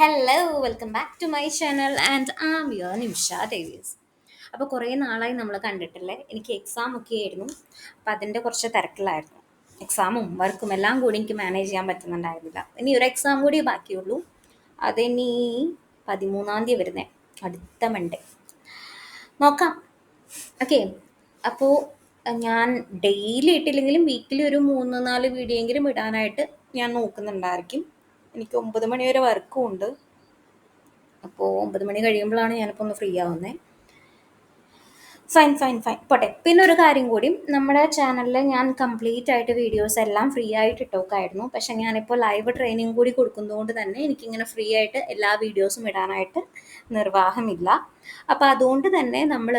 Hello welcome back to my channel and am your Nimisha Davis. അപ്പോൾ കുറേ നാളായി നമ്മൾ കണ്ടിട്ടില്ലേ. എനിക്ക് എക്സാം ഒക്കെ ആയിരുന്നു, അപ്പോൾ അതിൻ്റെ കുറച്ച് തിരക്കിലായിരുന്നു. എക്സാമും വർക്കും എല്ലാം കൂടി എനിക്ക് മാനേജ് ചെയ്യാൻ പറ്റുന്നുണ്ടായിരുന്നില്ല. ഇനി ഒരു എക്സാം കൂടി ബാക്കിയുള്ളൂ, അതിനി 13 വരുന്നേ, അടുത്ത മൺഡേ. നോക്കാം. ഓക്കെ. അപ്പോൾ ഞാൻ ഡെയിലി ഇട്ടില്ലെങ്കിലും വീക്കിലി ഒരു 3-4 വീഡിയോ എങ്കിലും ഇടാനായിട്ട് ഞാൻ നോക്കുന്നുണ്ടായിരിക്കും. എനിക്ക് 9 മണി വരെ വർക്കും ഉണ്ട്. അപ്പോൾ 9 മണി കഴിയുമ്പോഴാണ് ഞാനിപ്പോൾ ഒന്ന് ഫ്രീ ആവുന്നത്. ഫൈൻ ഫൈൻ ഫൈൻ പോട്ടെ. പിന്നെ ഒരു കാര്യം കൂടി, നമ്മുടെ ചാനലിൽ ഞാൻ കംപ്ലീറ്റ് ആയിട്ട് വീഡിയോസ് എല്ലാം ഫ്രീ ആയിട്ട് ഇട്ടോക്കായിരുന്നു. പക്ഷെ ഞാനിപ്പോൾ ലൈവ് ട്രെയിനിങ് കൂടി കൊടുക്കുന്നതുകൊണ്ട് തന്നെ എനിക്കിങ്ങനെ ഫ്രീ ആയിട്ട് എല്ലാ വീഡിയോസും ഇടാനായിട്ട് നിർവാഹമില്ല. അപ്പോൾ അതുകൊണ്ട് തന്നെ നമ്മൾ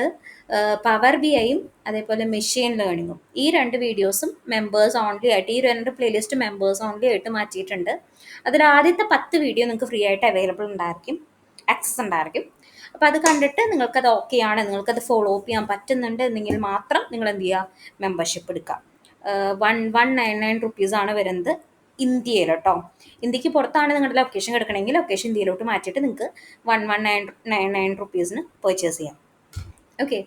പവർ ബി ഐയും അതേപോലെ മെഷീൻ ലേണിങ്ങും ഈ 2 വീഡിയോസും മെമ്പേഴ്സ് ഓൺലി ആയിട്ട്, ഈ 2 പ്ലേലിസ്റ്റ് മെമ്പേഴ്സ് ഓൺലി ആയിട്ട് മാറ്റിയിട്ടുണ്ട്. അതിൽ ആദ്യത്തെ 10 വീഡിയോ നിങ്ങൾക്ക് ഫ്രീ ആയിട്ട് അവൈലബിൾ ഉണ്ടായിരിക്കും, ആക്സസ് ഉണ്ടായിരിക്കും. അപ്പോൾ അത് കണ്ടിട്ട് നിങ്ങൾക്കത് ഓക്കെ ആണ്, നിങ്ങൾക്കത് ഫോളോ അപ്പ് ചെയ്യാൻ പറ്റുന്നുണ്ട് എന്നെങ്കിൽ മാത്രം നിങ്ങൾ എന്ത് ചെയ്യുക, മെമ്പർഷിപ്പ് എടുക്കുക. 1199 ആണ് വരുന്നത് ഇന്ത്യയിൽ കേട്ടോ. ഇന്ത്യക്ക് പുറത്താണ് നിങ്ങളുടെ ലൊക്കേഷൻ കിടക്കണമെങ്കിൽ ലൊക്കേഷൻ ഇന്ത്യയിലോട്ട് മാറ്റിയിട്ട് നിങ്ങൾക്ക് 1199 പർച്ചേസ് ചെയ്യാം. ഓക്കെ.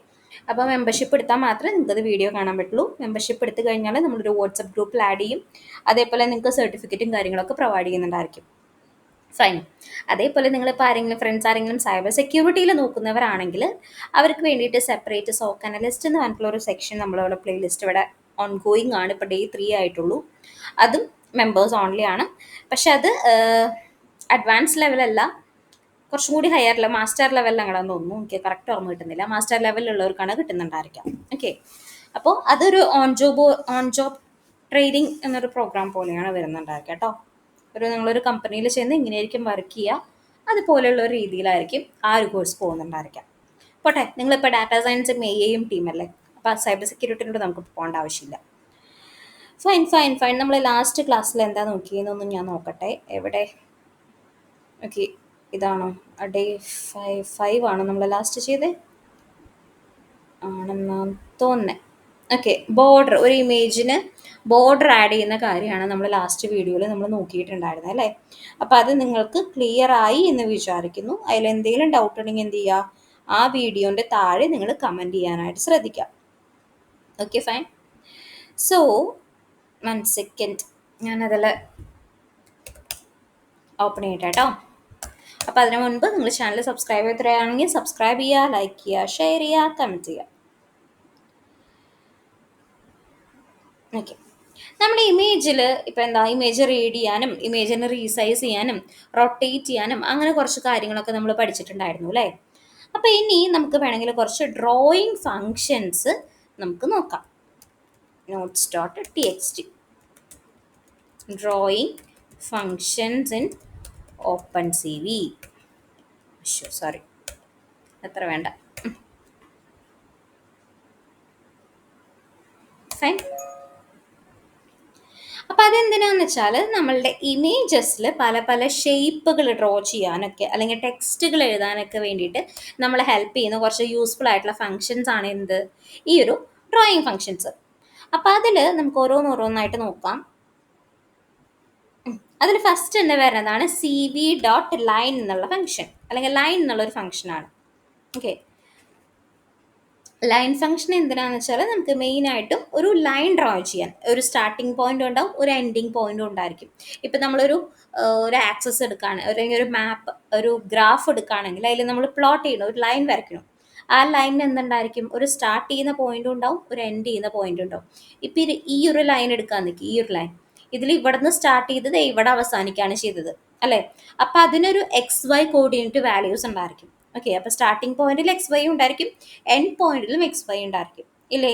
അപ്പോൾ മെമ്പർഷിപ്പ് എടുത്താൽ മാത്രമേ നിങ്ങൾക്കത് വീഡിയോ കാണാൻ പറ്റുള്ളൂ. മെമ്പർഷിപ്പ് എടുത്തു കഴിഞ്ഞാൽ നമ്മളൊരു വാട്സപ്പ് ഗ്രൂപ്പിൽ ആഡ് ചെയ്യും. അതേപോലെ നിങ്ങൾക്ക് സർട്ടിഫിക്കറ്റും കാര്യങ്ങളൊക്കെ പ്രൊവൈഡ് ചെയ്യുന്നുണ്ടായിരിക്കും. ഫൈൻ. അതേപോലെ നിങ്ങളിപ്പോൾ ആരെങ്കിലും ഫ്രണ്ട്സ് ആരെങ്കിലും സൈബർ സെക്യൂരിറ്റിയിൽ നോക്കുന്നവരാണെങ്കിൽ അവർക്ക് വേണ്ടിയിട്ട് സെപ്പറേറ്റ് സോക്ക് അനലിസ്റ്റ് എന്ന് പറഞ്ഞിട്ടുള്ള ഒരു സെക്ഷൻ നമ്മളിവിടെ പ്ലേലിസ്റ്റ് ഇവിടെ ഓൺ ഗോയിങ് ആണ്. ഇപ്പോൾ Day 3 ആയിട്ടുള്ളൂ. അതും മെമ്പേഴ്സ് ഓൺലി ആണ്. പക്ഷെ അത് അഡ്വാൻസ് ലെവലല്ല, കുറച്ചും കൂടി ഹയർ ലെവൽ, മാസ്റ്റർ ലെവലിലാണെന്ന് തോന്നുന്നു. എനിക്ക് കറക്റ്റ് ഓർമ്മ കിട്ടുന്നില്ല. മാസ്റ്റർ ലെവലിലുള്ളവർക്കാണ് കിട്ടുന്നുണ്ടായിരിക്കാം. ഓക്കെ. അപ്പോൾ അതൊരു ഓൺ ജോബ് ട്രെയിനിങ് എന്നൊരു പ്രോഗ്രാം പോലെയാണ് വരുന്നുണ്ടായിരിക്കാം കേട്ടോ. നിങ്ങളൊരു കമ്പനിയിൽ ചെന്ന് ഇങ്ങനെയായിരിക്കും വർക്ക് ചെയ്യുക, അതുപോലെയുള്ള ഒരു രീതിയിലായിരിക്കും ആ ഒരു കോഴ്സ് പോകുന്നുണ്ടായിരിക്കാം. പോട്ടെ, നിങ്ങളിപ്പോൾ ഡാറ്റാ സയൻസും AI ടീമല്ലേ, അപ്പോൾ സൈബർ സെക്യൂരിറ്റിയിലൂടെ നമുക്ക് പോകേണ്ട ആവശ്യമില്ല. Fine fine fine. നമ്മൾ ലാസ്റ്റ് ക്ലാസ്സിൽ എന്താ നോക്കിയെന്നൊന്നും ഞാൻ നോക്കട്ടെ. എവിടെ? ഓക്കെ, ഇതാണോ? Day 5 ആണോ നമ്മൾ ലാസ്റ്റ് ചെയ്തേ? ആണെന്നാണ് തോന്നുന്നത്. ഓക്കെ. ബോർഡർ, ഒരു ഇമേജിന് ബോർഡർ ആഡ് ചെയ്യുന്ന കാര്യമാണ് നമ്മൾ ലാസ്റ്റ് വീഡിയോയിൽ നമ്മൾ നോക്കിയിട്ടുണ്ടായിരുന്നത് അല്ലേ. അപ്പോൾ അത് നിങ്ങൾക്ക് ക്ലിയർ ആയി എന്ന് വിചാരിക്കുന്നു. അതിലെന്തെങ്കിലും ഡൗട്ട് ഉണ്ടെങ്കിൽ എന്ത് ചെയ്യുക, ആ വീഡിയോൻ്റെ താഴെ നിങ്ങൾ കമൻറ്റ് ചെയ്യാനായിട്ട് ശ്രദ്ധിക്കുക. Okay fine. സോ 1 സെക്കൻഡ്, ഞാനതിൽ ഓപ്പൺ ചെയ്യട്ടെ കേട്ടോ. അപ്പോൾ അതിന് മുൻപ് നിങ്ങൾ ചാനൽ സബ്സ്ക്രൈബ് ചെയ്തിട്ടാണെങ്കിൽ സബ്സ്ക്രൈബ് ചെയ്യുക, ലൈക്ക് ചെയ്യുക, ഷെയർ ചെയ്യുക, കമൻറ്റ് ചെയ്യുക. ഓക്കെ. നമ്മുടെ ഇമേജിൽ ഇപ്പോൾ എന്താ, ഇമേജ് റീഡ് ചെയ്യാനും ഇമേജിനെ റീസൈസ് ചെയ്യാനും റൊട്ടേറ്റ് ചെയ്യാനും അങ്ങനെ കുറച്ച് കാര്യങ്ങളൊക്കെ നമ്മൾ പഠിച്ചിട്ടുണ്ടായിരുന്നു അല്ലേ. അപ്പോൾ ഇനി നമുക്ക് വേണമെങ്കിൽ കുറച്ച് ഡ്രോയിങ് ഫങ്ഷൻസ് നമുക്ക് നോക്കാം. notes.txt drawing functions in OpenCV. Sorry, അത്ര വേണ്ട. ഫൈൻ. അപ്പോൾ അതെന്തിനാന്ന് വെച്ചാൽ നമ്മളുടെ ഇമേജസിൽ പല പല ഷേപ്പുകൾ ഡ്രോ ചെയ്യാനൊക്കെ അല്ലെങ്കിൽ ടെക്സ്റ്റുകൾ എഴുതാനൊക്കെ വേണ്ടിയിട്ട് നമ്മളെ ഹെൽപ്പ് ചെയ്യുന്ന കുറച്ച് യൂസ്ഫുൾ ആയിട്ടുള്ള ഫങ്ഷൻസ് ആണ് എന്ത്, ഈ ഒരു ഡ്രോയിങ് ഫങ്ഷൻസ്. അപ്പോൾ അതിൽ നമുക്ക് ഓരോന്നോരോന്നായിട്ട് നോക്കാം. അതിൽ ഫസ്റ്റ് തന്നെ വരുന്നതാണ് CV.line എന്നുള്ള ഫങ്ഷൻ, അല്ലെങ്കിൽ ലൈൻ എന്നുള്ളൊരു ഫങ്ഷനാണ്. ഓക്കെ. ലൈൻ ഫംഗ്ഷൻ എന്തിനാണെന്ന് വെച്ചാൽ നമുക്ക് മെയിനായിട്ടും ഒരു ലൈൻ ഡ്രോ ചെയ്യാൻ ഒരു സ്റ്റാർട്ടിങ് പോയിന്റ് ഉണ്ടാവും, ഒരു എൻഡിങ് പോയിന്റും ഉണ്ടായിരിക്കും. ഇപ്പം നമ്മളൊരു ഒരു ആക്സസ് എടുക്കുകയാണ്, അല്ലെങ്കിൽ ഒരു മാപ്പ്, ഒരു ഗ്രാഫ് എടുക്കുകയാണെങ്കിൽ അതിൽ നമ്മൾ പ്ലോട്ട് ചെയ്യണം, ഒരു ലൈൻ വരയ്ക്കണം. ആ ലൈനിന് എന്തുണ്ടായിരിക്കും, ഒരു സ്റ്റാർട്ട് ചെയ്യുന്ന പോയിന്റും ഉണ്ടാവും, ഒരു എൻഡ് ചെയ്യുന്ന പോയിന്റും ഉണ്ടാവും. ഇപ്പം ഈ ഒരു ലൈൻ എടുക്കാൻ നിൽക്കും, ഈ ഒരു ലൈൻ ഇതിൽ ഇവിടെ നിന്ന് സ്റ്റാർട്ട് ചെയ്തത് ഇവിടെ അവസാനിക്കുകയാണ് ചെയ്തത് അല്ലേ. അപ്പം അതിനൊരു XY കോർഡിനേറ്റ് വാല്യൂസ് ഉണ്ടായിരിക്കും. ഓക്കെ. അപ്പോൾ സ്റ്റാർട്ടിങ് പോയിന്റിൽ XY ഉണ്ടായിരിക്കും, എൻഡ് പോയിന്റിലും XY ഉണ്ടായിരിക്കും ഇല്ലേ.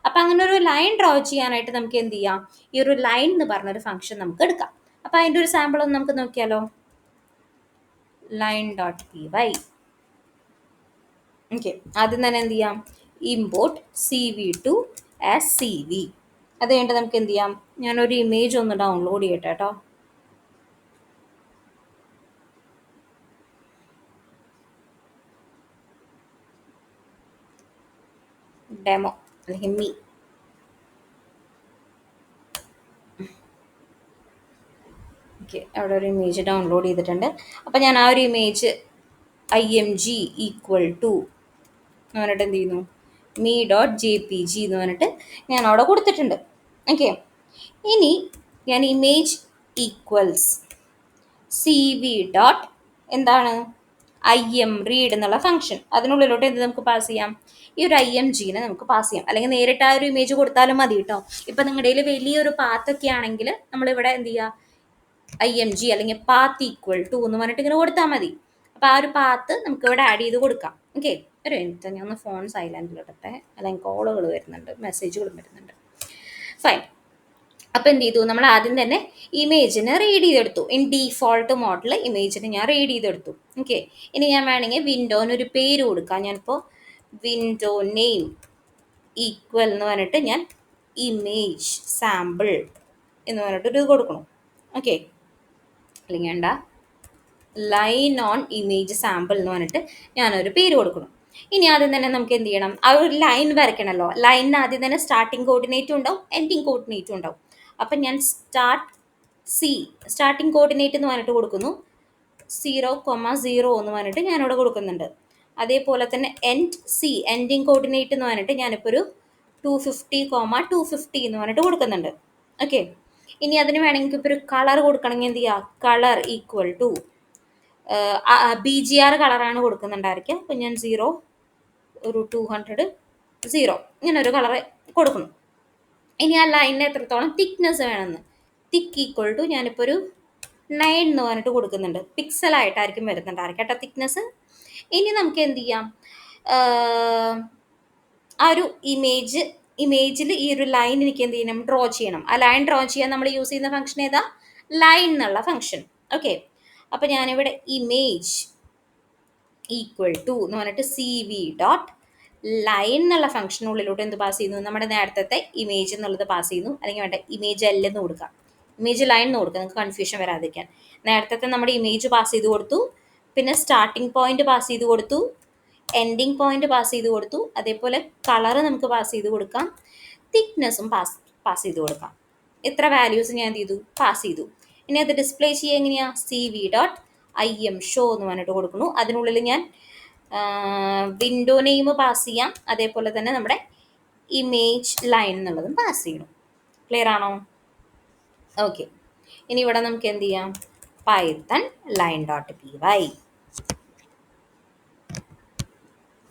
അപ്പം അങ്ങനെ ഒരു ലൈൻ ഡ്രോ ചെയ്യാനായിട്ട് നമുക്ക് എന്ത് ചെയ്യാം, ഈ ഒരു ലൈൻ എന്ന് പറഞ്ഞൊരു ഫംഗ്ഷൻ നമുക്ക് എടുക്കാം. അപ്പം അതിൻ്റെ ഒരു സാമ്പിൾ ഒന്ന് നമുക്ക് നോക്കിയാലോ. line.py. ഓക്കെ. ആദ്യം തന്നെ എന്ത് ചെയ്യാം, ഇമ്പോർട്ട് CV2 as CV. അത് കഴിഞ്ഞിട്ട് നമുക്ക് എന്ത് ചെയ്യാം, ഞാനൊരു ഇമേജ് ഒന്ന് ഡൗൺലോഡ് ചെയ്യട്ടെ കേട്ടോ. ഡെമോ അല്ലെങ്കിൽ മീ. ഓക്കെ, അവിടെ ഒരു ഇമേജ് ഡൗൺലോഡ് ചെയ്തിട്ടുണ്ട്. അപ്പോൾ ഞാൻ ആ ഒരു ഇമേജ് IMG ഈക്വൽ ടു എന്ന് പറഞ്ഞിട്ട് എന്ത് ചെയ്യുന്നു, me.jpg എന്ന് പറഞ്ഞിട്ട് ഞാൻ അവിടെ കൊടുത്തിട്ടുണ്ട്. ഓക്കെ, ഇനി ഞാൻ ഇമേജ് ഈക്വൽസ് CV ഡോട്ട് എന്താണ് IM റീഡ് എന്നുള്ള ഫംഗ്ഷൻ, അതിനുള്ളിലോട്ട് എന്ത് നമുക്ക് പാസ് ചെയ്യാം, ഈ ഒരു IMGനെ നമുക്ക് പാസ് ചെയ്യാം. അല്ലെങ്കിൽ നേരിട്ട് ആ ഒരു ഇമേജ് കൊടുത്താലും മതി കേട്ടോ. ഇപ്പം നിങ്ങളുടെ കയ്യിൽ വലിയൊരു പാത്തൊക്കെ ആണെങ്കിൽ നമ്മളിവിടെ എന്ത് ചെയ്യുക, IMG അല്ലെങ്കിൽ പാത്ത് ഈക്വൽ ടു എന്ന് പറഞ്ഞിട്ട് ഇങ്ങനെ കൊടുത്താൽ മതി. അപ്പോൾ ആ ഒരു പാത്ത് നമുക്ക് ഇവിടെ ആഡ് ചെയ്ത് കൊടുക്കാം. ഓക്കെ, ഒരു മിനിറ്റ്, ഞാൻ ഒന്ന് ഫോൺ സൈലൻറ്റിലിടട്ടെ, അല്ലെങ്കിൽ കോളുകൾ വരുന്നുണ്ട്, മെസ്സേജുകളും വരുന്നുണ്ട്. ഫൈൻ. അപ്പോൾ എന്ത് ചെയ്തു, നമ്മൾ ആദ്യം തന്നെ ഇമേജിനെ റീഡ് ചെയ്തെടുത്തു. ഇൻ ഡീഫോൾട്ട് മോഡൽ ഇമേജിനെ ഞാൻ റീഡ് ചെയ്തെടുത്തു. ഓക്കെ, ഇനി ഞാൻ വേണമെങ്കിൽ വിൻഡോനൊരു പേര് കൊടുക്കാം. ഞാനിപ്പോൾ വിൻഡോ നെയിം ഈക്വൽ എന്ന് പറഞ്ഞിട്ട് ഞാൻ ഇമേജ് സാമ്പിൾ എന്ന് പറഞ്ഞിട്ട് ഇത് കൊടുക്കണം. ഓക്കെ, അല്ലെങ്കിൽ വേണ്ട, ലൈൻ ഓൺ ഇമേജ് സാമ്പിൾ എന്ന് പറഞ്ഞിട്ട് ഞാനൊരു പേര് കൊടുക്കണം. ഇനി ആദ്യം തന്നെ നമുക്ക് എന്ത് ചെയ്യണം, ആ ഒരു ലൈൻ വരയ്ക്കണമല്ലോ. ലൈനിന് ആദ്യം തന്നെ സ്റ്റാർട്ടിങ് കോർഡിനേറ്റും ഉണ്ടാവും, എൻഡിങ് കോർഡിനേറ്റും ഉണ്ടാവും. അപ്പം ഞാൻ സ്റ്റാർട്ടിങ് കോർഡിനേറ്റ് എന്ന് പറഞ്ഞിട്ട് കൊടുക്കുന്നു 0,0 എന്ന് പറഞ്ഞിട്ട് ഞാനിവിടെ കൊടുക്കുന്നുണ്ട്. അതേപോലെ തന്നെ എൻഡിങ് കോർഡിനേറ്റ് എന്ന് പറഞ്ഞിട്ട് ഞാനിപ്പോൾ ഒരു 250,250 എന്ന് പറഞ്ഞിട്ട് കൊടുക്കുന്നുണ്ട്. ഓക്കെ, ഇനി അതിന് വേണമെങ്കിൽ ഇപ്പോൾ ഒരു കളർ കൊടുക്കണമെങ്കിൽ എന്ത് ചെയ്യുക, കളർ ഈക്വൽ ടു BGR കളറാണ് കൊടുക്കുന്നുണ്ടായിരിക്കുക. അപ്പം ഞാൻ 0, ഒരു 200, 0 ഇങ്ങനെ ഒരു കളർ കൊടുക്കണം. ഇനി ആ ലൈനിന് എത്രത്തോളം തിക്നെസ് വേണമെന്ന്, തിക്ക് ഈക്വൽ ടു ഞാനിപ്പോൾ ഒരു 9 എന്ന് പറഞ്ഞിട്ട് കൊടുക്കുന്നുണ്ട്. പിക്സലായിട്ടായിരിക്കും വരുന്നുണ്ടായിരിക്കും കേട്ടോ തിക്നെസ്. ഇനി നമുക്ക് എന്ത് ചെയ്യാം, ആ ഒരു ഇമേജിൽ ഈ ഒരു ലൈൻ എനിക്ക് എന്ത് ചെയ്യണം, ഡ്രോ ചെയ്യണം. ആ ലൈൻ ഡ്രോ ചെയ്യാൻ നമ്മൾ യൂസ് ചെയ്യുന്ന ഫംഗ്ഷൻ ഏതാ, ലൈൻ എന്നുള്ള ഫംഗ്ഷൻ. ഓക്കെ, അപ്പോൾ ഞാനിവിടെ ഇമേജ് ഈക്വൽ ടു എന്ന് പറഞ്ഞിട്ട് CV ഡോട്ട് ലൈൻ എന്നുള്ള ഫംഗ്ഷനുള്ളിലോട്ട് എന്ത് പാസ് ചെയ്യുന്നു, നമ്മുടെ നേരത്തെ ഇമേജ് എന്നുള്ളത് പാസ് ചെയ്യുന്നു. അല്ലെങ്കിൽ വേണ്ട, ഇമേജ് L എന്ന് കൊടുക്കാം, ഇമേജ് ലൈൻ എന്ന് കൊടുക്കാം, നിങ്ങൾക്ക് കൺഫ്യൂഷൻ വരാതിരിക്കാൻ. നേരത്തെ നമ്മുടെ ഇമേജ് പാസ് ചെയ്ത് കൊടുത്തു, പിന്നെ സ്റ്റാർട്ടിംഗ് പോയിന്റ് പാസ് ചെയ്ത് കൊടുത്തു, എൻഡിങ് പോയിന്റ് പാസ് ചെയ്ത് കൊടുത്തു, അതേപോലെ കളറ് നമുക്ക് പാസ് ചെയ്ത് കൊടുക്കാം, തിക്നെസ്സും പാസ് ചെയ്ത് കൊടുക്കാം. ഇത്ര വാല്യൂസ് ഞാൻ എന്ത് ചെയ്തു, പാസ് ചെയ്തു. ഇനി അത് ഡിസ്പ്ലേ ചെയ്യുക എങ്ങനെയാണ്, CV ഡോട്ട് IM ഷോ എന്ന് പറഞ്ഞിട്ട് കൊടുക്കുന്നു. അതിനുള്ളിൽ ഞാൻ വിൻഡോ നെയിം പാസ് ചെയ്യാം, അതേപോലെ തന്നെ നമ്മുടെ ഇമേജ് ലൈൻ എന്നുള്ളതും പാസ് ചെയ്യണം. ക്ലിയർ ആണോ? ഓക്കെ, ഇനി ഇവിടെ നമുക്ക് എന്ത് ചെയ്യാം, പൈത്തൺ ലൈൻ ഡോട്ട് py,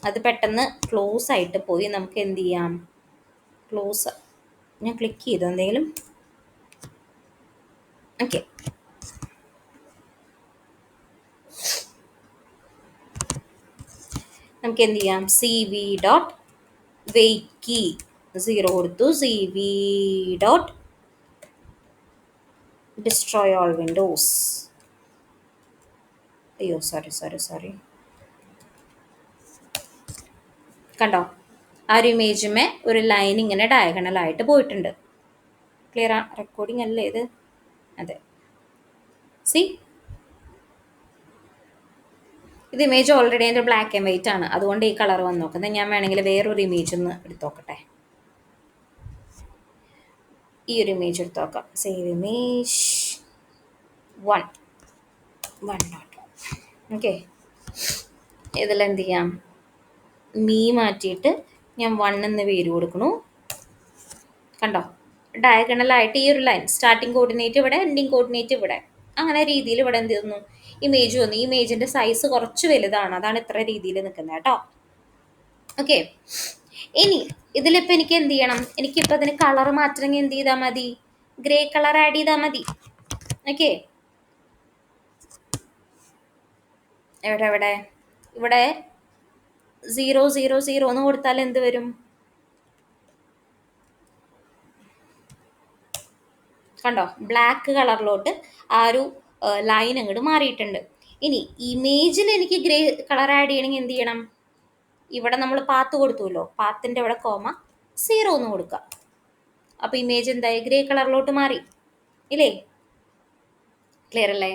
അത് പെട്ടെന്ന് ക്ലോസ് ആയിട്ട് പോയി. നമുക്ക് എന്ത് ചെയ്യാം, ക്ലോസ് ഞാൻ ക്ലിക്ക് ചെയ്തു എന്തെങ്കിലും. ഓക്കെ, നമുക്ക് എന്ത് ചെയ്യാം, CV ഡോട്ട് വെയ്ക്കി 0 കൊടുത്തു, CV dot destroy all Windows, അയ്യോ സോറി കണ്ടോ, ആ ഒരു ഇമേജുമേ ഒരു ലൈൻ ഇങ്ങനെ ഡയഗണലായിട്ട് പോയിട്ടുണ്ട്. ക്ലിയർ ആ, റെക്കോർഡിംഗ് അല്ലേ ഇത്, അതെ. സി, ഇത് ഇമേജ് ഓൾറെഡി എൻ്റെ ബ്ലാക്ക് ആൻഡ് വൈറ്റ് ആണ്, അതുകൊണ്ട് ഈ കളർ വന്ന് നോക്കുന്നത്. ഞാൻ വേണമെങ്കിൽ വേറൊരു ഇമേജ് ഒന്ന് എടുത്ത് നോക്കട്ടെ, ഈ ഒരു ഇമേജ് എടുത്ത് നോക്കാം. സേവ് ഇമേജ് 1 ഓക്കെ, ഇതിലെന്ത് ചെയ്യാം, മാറ്റിയിട്ട് ഞാൻ 1 എന്ന് പേര് കൊടുക്കണു. കണ്ടോ, ഡയഗണലായിട്ട് ഈ ഒരു ലൈൻ, സ്റ്റാർട്ടിങ് കോർഡിനേറ്റ് ഇവിടെ, എൻഡിങ് കോർഡിനേറ്റ് ഇവിടെ, അങ്ങനെ രീതിയിൽ ഇവിടെ എന്ത് ചെയ്യുന്നു, ഇമേജ് വന്നു. ഈ ഇമേജിൻ്റെ സൈസ് കുറച്ച് വലുതാണ്, അതാണ് ഇത്ര രീതിയിൽ നിൽക്കുന്നത് കേട്ടോ. ഓക്കെ, ഇനി ഇതിലിപ്പോൾ എനിക്ക് എന്ത് ചെയ്യണം, എനിക്കിപ്പോൾ അതിന് കളർ മാറ്റണമെങ്കിൽ എന്ത് ചെയ്താൽ മതി, ഗ്രേ കളർ ആഡ് ചെയ്താൽ മതി. ഓക്കെ, ഇവിടെ 0,0,0 എന്ന് കൊടുത്താൽ എന്ത് വരും, കണ്ടോ, ബ്ലാക്ക് കളറിലോട്ട് ആ ഒരു ലൈൻ അങ്ങോട്ട് മാറിയിട്ടുണ്ട്. ഇനി ഇമേജിൽ എനിക്ക് ഗ്രേ കളർ ആഡ് ചെയ്യണമെങ്കിൽ എന്ത് ചെയ്യണം, ഇവിടെ നമ്മൾ പാത്ത് കൊടുത്തുല്ലോ, പാത്തിൻ്റെ ഇവിടെ 0 എന്ന് കൊടുക്കുക. അപ്പോൾ ഇമേജ് എന്തായി, ഗ്രേ കളറിലോട്ട് മാറി ഇല്ലേ? ക്ലിയർ അല്ലേ?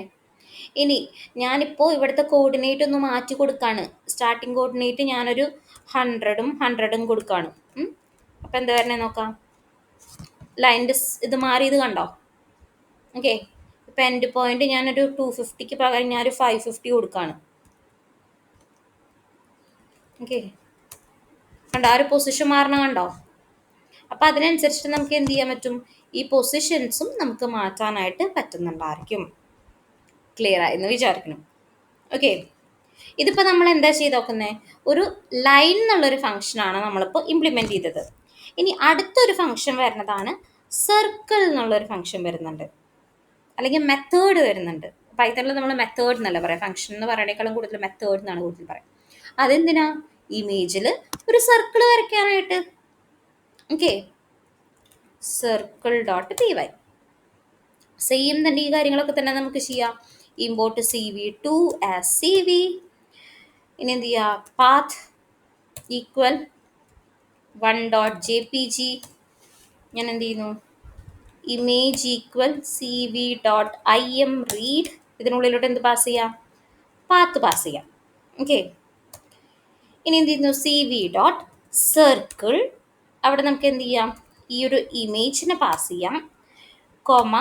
ഇനി ഞാനിപ്പോൾ ഇവിടുത്തെ കോർഡിനേറ്റ് ഒന്ന് മാറ്റി കൊടുക്കുകയാണ്. സ്റ്റാർട്ടിങ് കോർഡിനേറ്റ് ഞാനൊരു 100 കൊടുക്കുകയാണ്. അപ്പോൾ എന്താ വരണേ നോക്കാം, ലൈൻ്റെ ഇത് മാറിയത് കണ്ടോ? ഓക്കെ, ഇപ്പം എൻഡ് പോയിന്റ് ഞാനൊരു 250 പകരം ഞാനൊരു 550 കൊടുക്കുകയാണ്. ഓക്കെ, കണ്ടോ ആ ഒരു പൊസിഷൻ മാറണം കണ്ടോ? അപ്പം അതിനനുസരിച്ചിട്ട് നമുക്ക് എന്ത് ചെയ്യാൻ പറ്റും, ഈ പൊസിഷൻസും നമുക്ക് മാറ്റാനായിട്ട് പറ്റുന്നുണ്ടായിരിക്കും. ക്ലിയർ ആയെന്ന് വിചാരിക്കണം. ഓക്കെ, ഇതിപ്പോൾ നമ്മൾ എന്താ ചെയ്ത് നോക്കുന്നത്, ഒരു ലൈൻ എന്നുള്ളൊരു ഫംഗ്ഷനാണ് നമ്മളിപ്പോൾ ഇംപ്ലിമെൻറ്റ് ചെയ്തത്. ഇനി അടുത്തൊരു ഫംഗ്ഷൻ വരുന്നതാണ് സർക്കിൾ എന്നുള്ളൊരു ഫംഗ്ഷൻ വരുന്നുണ്ട്, അല്ലെങ്കിൽ മെത്തേഡ് വരുന്നുണ്ട്. പൈത്തണിൽ നമ്മൾ മെത്തേഡ് എന്നല്ല പറയാം, ഫംഗ്ഷൻ എന്ന് പറയുന്നതിനേക്കാളും കൂടുതൽ മെത്തേഡ് എന്നാണ് കൂടുതൽ പറയാം. അതെന്തിനാ, ഇമേജിൽ ഒരു സർക്കിൾ വരയ്ക്കാനായിട്ട്. Okay, circle dot P Y same തന്നെ ഈ കാര്യങ്ങളൊക്കെ തന്നെ നമുക്ക് ചെയ്യാം. Import CV2 as CV. ഇനി എന്ത് ചെയ്യുക, പാത്ത് ഈക്വൽ 1.jpg. ഞാൻ എന്ത് ചെയ്യുന്നു, ഇമേജ് ഈക്വൽ CV.im റീഡ്. ഇതിനുള്ളിലോട്ട് എന്ത് പാസ് ചെയ്യാം, പാത്ത് പാസ് ചെയ്യാം. ഓക്കെ, ഇനി എന്ത് ചെയ്യുന്നു, CV.circle. അവിടെ നമുക്ക് എന്ത് ചെയ്യാം, ഈ ഒരു ഇമേജിനെ പാസ് ചെയ്യാം, കോമ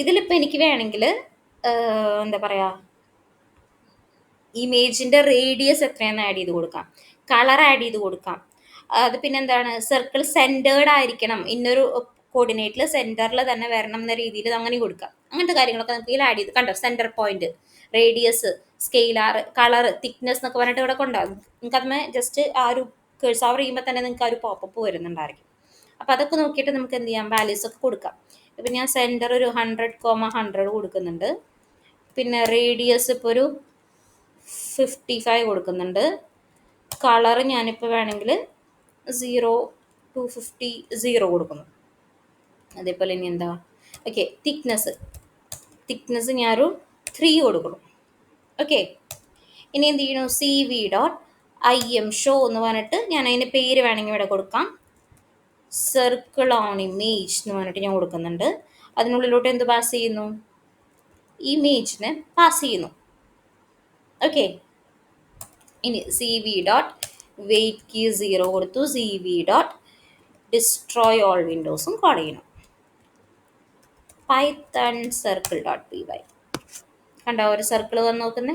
ഇതിലിപ്പോൾ എനിക്ക് വേണമെങ്കിൽ എന്താ പറയുക, ഇമേജിൻ്റെ റേഡിയസ് എത്രയാണെന്ന് ആഡ് ചെയ്ത് കൊടുക്കാം, കളർ ആഡ് ചെയ്ത് കൊടുക്കാം. അത് പിന്നെ എന്താണ്, സർക്കിൾ സെൻറ്റേർഡ് ആയിരിക്കണം, ഇന്നൊരു കോർഡിനേറ്റിൽ സെൻറ്ററിൽ തന്നെ വരണം എന്ന രീതിയിൽ അങ്ങനെ കൊടുക്കാം. അങ്ങനത്തെ കാര്യങ്ങളൊക്കെ നമുക്ക് ഇതിൽ ആഡ് ചെയ്ത്, കണ്ടോ centre point, radius, scalar, colour, thickness എന്നൊക്കെ പറഞ്ഞിട്ട് ഇവിടെ കൊണ്ടുപോകും. നിങ്ങൾക്ക് അതിന് ജസ്റ്റ് ആ ഒരു കഴ്സോവർ ചെയ്യുമ്പോൾ തന്നെ നിങ്ങൾക്ക് ആ ഒരു പോപ്പപ്പ് വരുന്നുണ്ടായിരിക്കും. അപ്പോൾ അതൊക്കെ നോക്കിയിട്ട് നമുക്ക് എന്ത് ചെയ്യാം, വാല്യൂസ് ഒക്കെ കൊടുക്കാം. ഇപ്പം ഞാൻ സെൻറ്റർ ഒരു 100,100 കൊടുക്കുന്നുണ്ട്. പിന്നെ റേഡിയസ് ഇപ്പോൾ ഒരു 55 കൊടുക്കുന്നുണ്ട്. കളർ ഞാനിപ്പോൾ വേണമെങ്കിൽ 0-250 0 കൊടുക്കുന്നു. അതേപോലെ ഇനി എന്താ, ഓക്കെ, തിക്നെസ് ഞാനൊരു 3 കൊടുക്കണം. ഓക്കെ, ഇനി എന്ത് ചെയ്യണു, CV.im ഷോ എന്ന് പറഞ്ഞിട്ട് ഞാൻ അതിൻ്റെ പേര് വേണമെങ്കിൽ ഇവിടെ കൊടുക്കാം, സർക്കിൾ ഓൺ ഇമേജ് എന്ന് പറഞ്ഞിട്ട് ഞാൻ കൊടുക്കുന്നുണ്ട്. അതിനുള്ളിലോട്ട് എന്ത് പാസ് ചെയ്യുന്നു, ഇമേജിനെ പാസ് ചെയ്യുന്നു. ഓക്കെ, ഇനി CV.weight 0 കൊടുത്തു, CV.destroy all വിൻഡോസും കോൾ ചെയ്യണം. പൈത്തൺ circle.py കണ്ടോ ഒരു സർക്കിൾ വന്ന് നോക്കുന്നേ.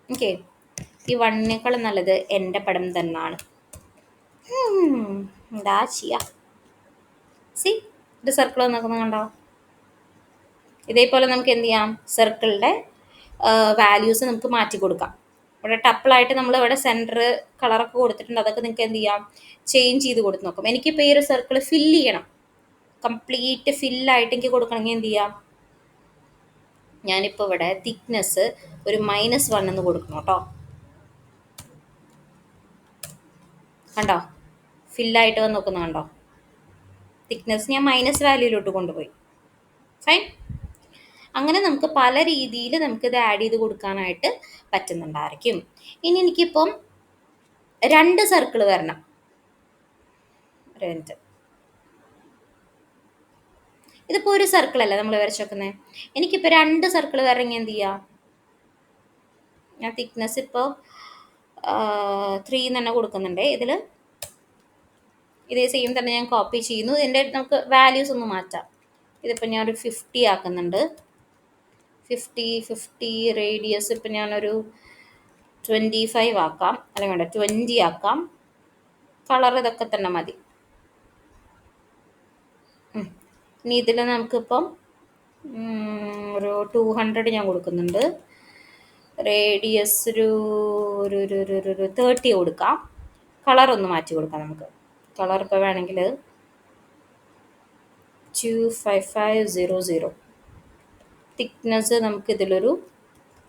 ഓക്കെ, ഈ വണ്ണിനേക്കാളും നല്ലത് എൻ്റെ പടം തന്നെയാണ്. എന്താ ചെയ്യാ, സി ഒരു സർക്കിൾ വന്ന് നോക്കുന്നത് കണ്ടോ. ഇതേപോലെ നമുക്ക് എന്ത് ചെയ്യാം, സർക്കിളിൻ്റെ വാല്യൂസ് നമുക്ക് മാറ്റി കൊടുക്കാം. ഇവിടെ ടപ്പിളായിട്ട് നമ്മൾ ഇവിടെ സെൻറ്റർ കളറൊക്കെ കൊടുത്തിട്ടുണ്ട്, അതൊക്കെ നിങ്ങൾക്ക് എന്ത് ചെയ്യാം, ചേഞ്ച് ചെയ്ത് കൊടുത്ത് നോക്കാം. എനിക്കിപ്പോൾ ഈ ഒരു സർക്കിൾ ഫില്ല് ചെയ്യണം, കംപ്ലീറ്റ് ഫില്ലായിട്ട് എനിക്ക് കൊടുക്കണമെങ്കിൽ എന്ത് ചെയ്യാം, ഞാനിപ്പോൾ ഇവിടെ തിക്നെസ് ഒരു -1 എന്ന് കൊടുക്കണം കേട്ടോ. കണ്ടോ ഫില്ലായിട്ട് വന്ന് നോക്കുന്നത് കണ്ടോ, തിക്നെസ് ഞാൻ മൈനസ് വാല്യൂയിലോട്ട് കൊണ്ടുപോയി. ഫൈൻ, അങ്ങനെ നമുക്ക് പല രീതിയിൽ നമുക്കിത് ആഡ് ചെയ്ത് കൊടുക്കാനായിട്ട് പറ്റുന്നുണ്ടായിരിക്കും. ഇനി എനിക്കിപ്പം 2 സർക്കിൾ വരണം. ഇതിപ്പോൾ ഒരു സർക്കിൾ അല്ല നമ്മൾ വരച്ച് വെക്കുന്നത്. എനിക്കിപ്പോൾ 2 സർക്കിൾ വരണമെങ്കിൽ എന്ത് ചെയ്യാം, ഞാൻ തിക്നെസ് ഇപ്പോൾ 3 തന്നെ കൊടുക്കുന്നുണ്ട്. ഇതേ സെയിം തന്നെ ഞാൻ കോപ്പി ചെയ്യുന്നു. ഇതിൻ്റെ നമുക്ക് വാല്യൂസ് ഒന്ന് മാറ്റാം. ഇതിപ്പോൾ ഞാനൊരു 50 ആക്കുന്നുണ്ട്. 50 റേഡിയസ് ഇപ്പം ഞാനൊരു 25 ആക്കാം, അല്ലെങ്കിൽ വേണ്ട 20 ആക്കാം. കളർ ഇതൊക്കെ തന്നെ മതി. ഇനി ഇതിൽ നമുക്കിപ്പം ഒരു 200 ഞാൻ കൊടുക്കുന്നുണ്ട്. റേഡിയസ് ഒരു 30 കൊടുക്കാം. കളർ ഒന്ന് മാറ്റി കൊടുക്കാം നമുക്ക്. കളർ ഇപ്പോൾ വേണമെങ്കിൽ 25500. തിക്നെസ് നമുക്ക് ഇതിലൊരു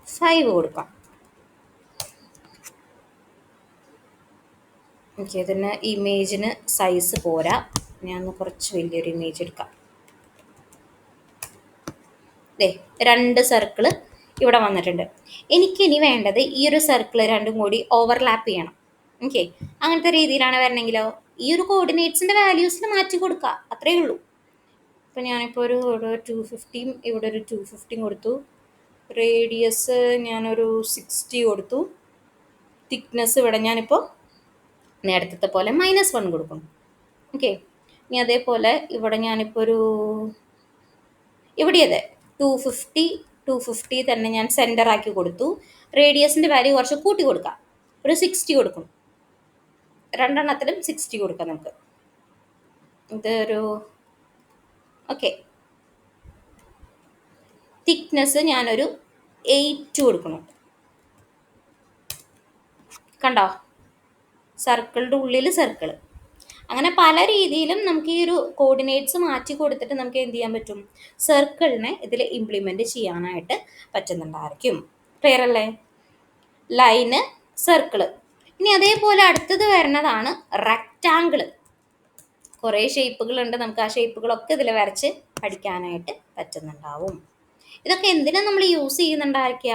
5 കൊടുക്കാം. ഓക്കെ, ഇതിന് ഇമേജിന് സൈസ് പോരാ, ഞാൻ കുറച്ച് വലിയൊരു ഇമേജ് എടുക്കാം. 2 സർക്കിൾ ഇവിടെ വന്നിട്ടുണ്ട്. എനിക്കിനി വേണ്ടത് ഈ ഒരു സർക്കിൾ രണ്ടും കൂടി ഓവർലാപ്പ് ചെയ്യണം. ഓക്കെ, അങ്ങനത്തെ രീതിയിലാണ് വരണമെങ്കിലോ ഈ ഒരു കോർഡിനേറ്റ്സിൻ്റെ വാല്യൂസിന് മാറ്റി കൊടുക്കുക, അത്രയേ ഉള്ളൂ. ഇപ്പം ഞാനിപ്പോൾ ഒരു 250 ഇവിടെ ഒരു 250 കൊടുത്തു. റേഡിയസ് ഞാനൊരു 60 കൊടുത്തു. തിക്നെസ് ഇവിടെ ഞാനിപ്പോൾ നേരത്തെ പോലെ -1 കൊടുക്കണം. ഓക്കെ, ഇനി അതേപോലെ ഇവിടെ ഞാനിപ്പോൾ ഒരു ഇവിടെ അതെ 250 തന്നെ ഞാൻ സെൻറ്റർ ആക്കി കൊടുത്തു. റേഡിയസിൻ്റെ വാല്യൂ കുറച്ച് കൂട്ടി കൊടുക്കാം, ഒരു 60 കൊടുക്കും. രണ്ടെണ്ണത്തിലും 60 കൊടുക്കാം നമുക്ക്. ഇതൊരു ഓക്കെ. തിക്നെസ് ഞാനൊരു 8 കൊടുക്കണം. കണ്ടോ, സർക്കിളിൻ്റെ ഉള്ളിൽ സർക്കിൾ. അങ്ങനെ പല രീതിയിലും നമുക്ക് ഈ ഒരു കോർഡിനേറ്റ്സ് മാറ്റി കൊടുത്തിട്ട് നമുക്ക് എന്ത് ചെയ്യാൻ പറ്റും, സർക്കിളിനെ ഇതിൽ ഇംപ്ലിമെൻറ്റ് ചെയ്യാനായിട്ട് പറ്റുന്നുണ്ടായിരിക്കും. ക്ലിയർ അല്ലേ? Line, circle. ഇനി അതേപോലെ അടുത്തത് വരുന്നതാണ് റെക്റ്റാങ്കിള്. കുറേ ഷേപ്പുകളുണ്ട്, നമുക്ക് ആ ഷേപ്പുകളൊക്കെ ഇതിൽ വരച്ച് പഠിക്കാനായിട്ട് പറ്റുന്നുണ്ടാവും. ഇതൊക്കെ എന്തിനാ നമ്മൾ യൂസ് ചെയ്യുന്നുണ്ടായിരിക്കുക,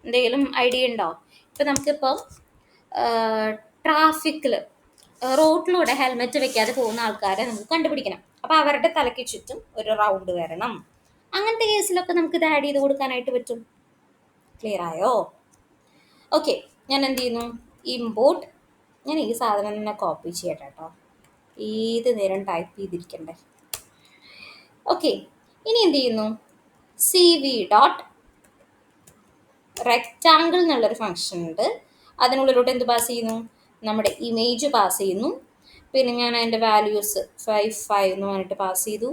എന്തെങ്കിലും ഐഡിയ ഉണ്ടോ? ഇപ്പം നമുക്കിപ്പം ട്രാഫിക്കിൽ റോഡിലൂടെ ഹെൽമെറ്റ് വെക്കാതെ പോകുന്ന ആൾക്കാരെ നമുക്ക് കണ്ടുപിടിക്കണം. അപ്പോൾ അവരുടെ തലയ്ക്ക് ചുറ്റും ഒരു റൗണ്ട് വരണം. അങ്ങനത്തെ കേസിലൊക്കെ നമുക്ക് ഇത് ആഡ് ചെയ്ത് കൊടുക്കാനായിട്ട് പറ്റും. ക്ലിയർ ആയോ? ഓക്കെ, ഞാൻ എന്ത് ചെയ്യുന്നു, ഇമ്പോർട്ട്. ഞാൻ ഈ സാധനം തന്നെ കോപ്പി ചെയ്യട്ടെ കേട്ടോ, ഏത് നേരം ടൈപ്പ് ചെയ്തിരിക്കണ്ടേ. ഓക്കെ, ഇനി എന്ത് ചെയ്യുന്നു, cv റെക്റ്റാങ്കിൾ എന്നുള്ളൊരു ഫംഗ്ഷൻ ഉണ്ട്. അതിനുള്ളിലോട്ട് എന്ത് പാസ് ചെയ്യുന്നു, നമ്മുടെ ഇമേജ് പാസ് ചെയ്യുന്നു. പിന്നെ ഞാൻ അതിൻ്റെ വാല്യൂസ് 5 എന്ന് പറഞ്ഞിട്ട് പാസ് ചെയ്തു.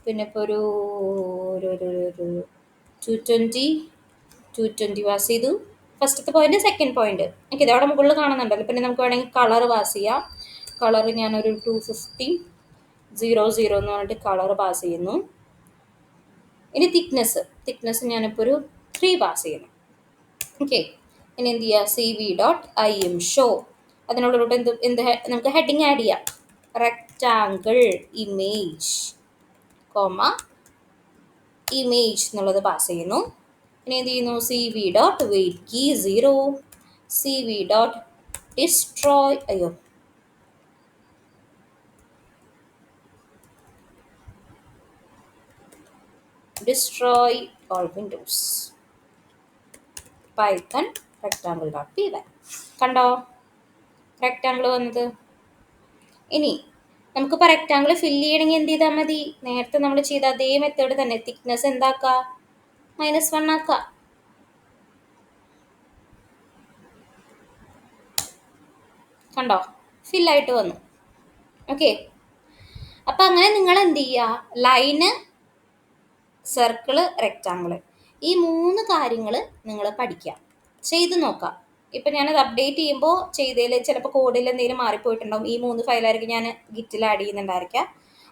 പിന്നെ ഇപ്പോൾ ഒരു 220 പാസ് ചെയ്തു. ഫസ്റ്റത്തെ പോയിന്റ്, സെക്കൻഡ് പോയിന്റ്. ഓക്കെ, ഇതവിടെ മുകളിൽ കാണുന്നുണ്ടല്ലോ. പിന്നെ നമുക്ക് വേണമെങ്കിൽ കളർ പാസ് ചെയ്യാം. കളർ ഞാനൊരു 250 00 എന്ന് പറഞ്ഞിട്ട് കളർ പാസ് ചെയ്യുന്നു. ഇനി തിക്നെസ് ഞാനിപ്പോൾ ഒരു 3 പാസ് ചെയ്യുന്നു. ഓക്കെ, ഇനി എന്ത് ചെയ്യുക, cv.imshow. അതിനുള്ളിലോട്ട് എന്ത് നമുക്ക് ഹെഡിങ് ആഡ് ചെയ്യാം, റെക്റ്റാങ്കിൾ ഇമേജ് ഇമേജ് എന്നുള്ളത് പാസ് ചെയ്യുന്നു. ഇനി എന്ത് ചെയ്യുന്നു, cv.weight 0, cv.destroy destroy all windows, python rectangle.py. കണ്ടോ റെക്റ്റാങ്കിൾ വന്നത്? ഇനി നമുക്കിപ്പോൾ റെക്റ്റാങ്കിൾ ഫില്ല് ചെയ്യണമെങ്കിൽ എന്ത് ചെയ്താൽ മതി, നേരത്തെ നമ്മൾ ചെയ്ത അതേ മെത്തേഡ് തന്നെ. തിക്നെസ് എന്താക്കുക, -1 ആക്കുക. കണ്ടോ, ഫില്ലായിട്ട് വന്നു. ഓക്കെ, അപ്പം അങ്ങനെ നിങ്ങൾ എന്ത് ചെയ്യുക, ലൈന്, സർക്കിള്, റെക്റ്റാങ്കിള്, ഈ 3 കാര്യങ്ങൾ നിങ്ങൾ പഠിക്കുക, ചെയ്ത് നോക്കുക. ഇപ്പം ഞാനത് അപ്ഡേറ്റ് ചെയ്യുമ്പോൾ ചെയ്തതിൽ ചിലപ്പോൾ കോഡിൽ എന്തെങ്കിലും മാറിപ്പോയിട്ടുണ്ടാവും. ഈ 3 ഫയലായിരിക്കും ഞാൻ ഗിറ്റിൽ ആഡ് ചെയ്യുന്നുണ്ടായിരിക്കുക.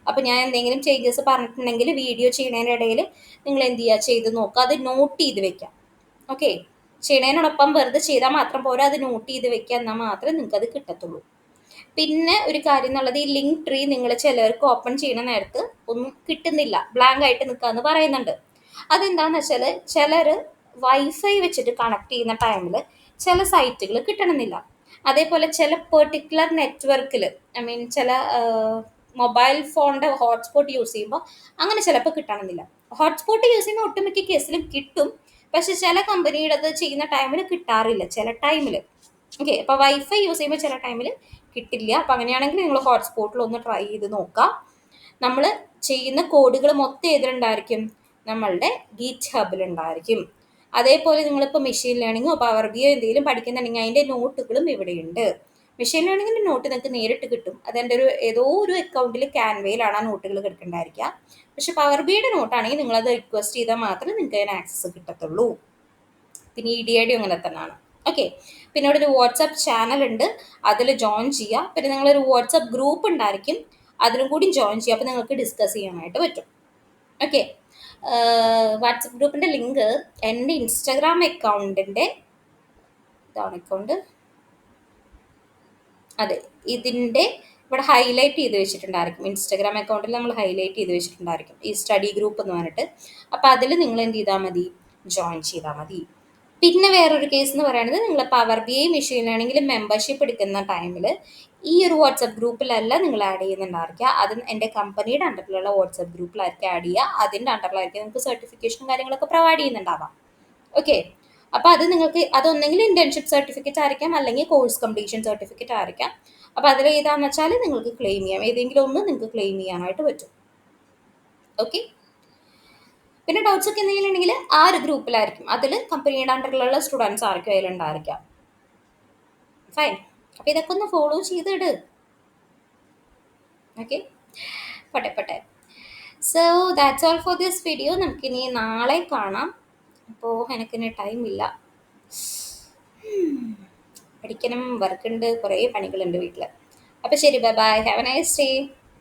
അപ്പോൾ ഞാൻ എന്തെങ്കിലും ചേഞ്ചസ് പറഞ്ഞിട്ടുണ്ടെങ്കിൽ വീഡിയോ ചെയ്യുന്നതിൻ്റെ ഇടയിൽ നിങ്ങൾ എന്ത് ചെയ്യുക, ചെയ്ത് നോക്കുക. അത് നോട്ട് ചെയ്ത് വെക്കാം. ഓക്കെ, ചെയ്യണതിനോടൊപ്പം വെറുതെ ചെയ്താൽ മാത്രം പോരാ, അത് നോട്ട് ചെയ്ത് വെക്കുക, എന്നാൽ മാത്രമേ നിങ്ങൾക്കത് കിട്ടത്തുള്ളൂ. പിന്നെ ഒരു കാര്യം എന്നുള്ളത്, ഈ ലിങ്ക് ട്രീ നിങ്ങൾ ചിലർക്ക് ഓപ്പൺ ചെയ്യുന്ന നേരത്ത് ഒന്നും കിട്ടുന്നില്ല, ബ്ലാങ്ക് ആയിട്ട് നിൽക്കാന്ന് പറയുന്നുണ്ട്. അതെന്താണെന്ന് വെച്ചാൽ ചിലർ വൈഫൈ വെച്ചിട്ട് കണക്ട് ചെയ്യുന്ന ടൈമിൽ ചില സൈറ്റുകൾ കിട്ടണമെന്നില്ല. അതേപോലെ ചില പെർട്ടിക്കുലർ നെറ്റ്വർക്കിൽ, ചില മൊബൈൽ ഫോണിൻ്റെ ഹോട്ട്സ്പോട്ട് യൂസ് ചെയ്യുമ്പോൾ അങ്ങനെ ചിലപ്പോൾ കിട്ടണമെന്നില്ല. ഹോട്ട്സ്പോട്ട് യൂസ് ചെയ്യുമ്പോൾ ഒട്ടുമിക്ക കേസിലും കിട്ടും, പക്ഷെ ചില കമ്പനിയുടെ അത് ചെയ്യുന്ന ടൈമിൽ കിട്ടാറില്ല ചില ടൈമിൽ. ഓക്കെ, അപ്പോൾ വൈഫൈ യൂസ് ചെയ്യുമ്പോൾ ചില ടൈമിൽ കിട്ടില്ല. അപ്പം അങ്ങനെയാണെങ്കിൽ നിങ്ങൾ ഹോട്ട്സ്പോട്ടിൽ ഒന്ന് ട്രൈ ചെയ്ത് നോക്കാം. നമ്മൾ ചെയ്യുന്ന കോഡുകൾ മൊത്തം ഏതിലുണ്ടായിരിക്കും, നമ്മളുടെ ഗിറ്റ് ഹബിലുണ്ടായിരിക്കും. അതേപോലെ നിങ്ങളിപ്പോൾ മെഷീൻ ലേണിങ്ങോ പവർ ബി എന്തെങ്കിലും പഠിക്കുന്നുണ്ടെങ്കിൽ അതിൻ്റെ നോട്ടുകളും ഇവിടെയുണ്ട്. മെഷീൻ ലേണിങ്ങിൻ്റെ നോട്ട് നിങ്ങൾക്ക് നേരിട്ട് കിട്ടും. അതെൻ്റെ ഏതോ ഒരു അക്കൗണ്ടിൽ ക്യാൻവയിലാണ് ആ നോട്ടുകൾ കിടക്കേണ്ടായിരിക്കുക. പക്ഷെ പവർ ബിയുടെ നോട്ടാണെങ്കിൽ നിങ്ങളത് റിക്വസ്റ്റ് ചെയ്താൽ മാത്രമേ നിങ്ങൾക്ക് അതിന് ആക്സസ് കിട്ടത്തുള്ളൂ. പിന്നെ EDID അങ്ങനെ തന്നെയാണ്. ഓക്കെ, പിന്നെ ഇവിടെ ഒരു വാട്സപ്പ് ചാനൽ ഉണ്ട്, അതിൽ ജോയിൻ ചെയ്യുക. പിന്നെ നിങ്ങളൊരു വാട്സപ്പ് ഗ്രൂപ്പ് ഉണ്ടായിരിക്കും, അതിലും കൂടി ജോയിൻ ചെയ്യുക. അപ്പോൾ നിങ്ങൾക്ക് ഡിസ്കസ് ചെയ്യാനായിട്ട് പറ്റും. ഓക്കെ, വാട്സപ്പ് ഗ്രൂപ്പിൻ്റെ ലിങ്ക് എൻ്റെ ഇൻസ്റ്റാഗ്രാം അക്കൗണ്ടിൻ്റെ ഇതാണ് അക്കൗണ്ട്, അതെ, ഇതിൻ്റെ ഇവിടെ ഹൈലൈറ്റ് ചെയ്ത് വെച്ചിട്ടുണ്ടായിരിക്കും. ഇൻസ്റ്റാഗ്രാം അക്കൗണ്ടിൽ നമ്മൾ ഹൈലൈറ്റ് ചെയ്ത് വെച്ചിട്ടുണ്ടായിരിക്കും ഈ സ്റ്റഡി ഗ്രൂപ്പ് എന്ന് പറഞ്ഞിട്ട്. അപ്പോൾ അതിൽ നിങ്ങൾ എന്ത് ചെയ്താൽ മതി, ജോയിൻ ചെയ്താൽ മതി. പിന്നെ വേറൊരു കേസ് എന്ന് പറയുന്നത്, നിങ്ങൾ പവർ ബി ഐ മെഷീൻ ലേണിംഗിൽ മെമ്പർഷിപ്പ് എടുക്കുന്ന ടൈമിൽ ഈ ഒരു വാട്സപ്പ് ഗ്രൂപ്പിലല്ല നിങ്ങൾ ആഡ് ചെയ്യുന്നുണ്ടായിരിക്കുക, അത് എൻ്റെ കമ്പനിയുടെ അണ്ടറിലുള്ള വാട്സപ്പ് ഗ്രൂപ്പിലായിരിക്കും ആഡ് ചെയ്യുക. അതിൻ്റെ അണ്ടറിലായിരിക്കും നിങ്ങൾക്ക് സർട്ടിഫിക്കേഷൻ കാര്യങ്ങളൊക്കെ പ്രൊവൈഡ് ചെയ്യുന്നുണ്ടാവാം. ഓക്കെ, അപ്പോൾ അത് നിങ്ങൾക്ക് അതൊന്നെങ്കിൽ ഇൻറ്റേൺഷിപ്പ് സർട്ടിഫിക്കറ്റ് ആയിരിക്കാം, അല്ലെങ്കിൽ കോഴ്സ് കംപ്ലീഷൻ സർട്ടിഫിക്കറ്റ് ആയിരിക്കാം. അപ്പോൾ അതിൽ ഏതാണെന്ന് വെച്ചാൽ നിങ്ങൾക്ക് ക്ലെയിം ചെയ്യാം, ഏതെങ്കിലും ഒന്ന് നിങ്ങൾക്ക് ക്ലെയിം ചെയ്യാനായിട്ട് പറ്റും. ഓക്കെ, പിന്നെ ഡൗട്ട്സ് ഒക്കെ എന്തെങ്കിലും ഉണ്ടെങ്കിൽ ആ ഒരു ഗ്രൂപ്പിലായിരിക്കും, അതിൽ കമ്പനിയുടെ അണ്ടറിലുള്ള സ്റ്റുഡൻസ് ആർക്കും അതിലുണ്ടായിരിക്കാം. ഫൈൻ. അപ്പോൾ ഇതൊക്കെ ഒന്ന് ഫോളോ ചെയ്തിട്. ഓക്കെ, പോട്ടെ പോട്ടെ. So that's all for this video. നമുക്കിനി നാളെ കാണാം. അപ്പോൾ എനിക്കിനി ടൈമില്ല, പഠിക്കണം, വർക്കുണ്ട്, കുറേ പണികളുണ്ട് വീട്ടിൽ. അപ്പോൾ ശരി, bye bye, have A nice day.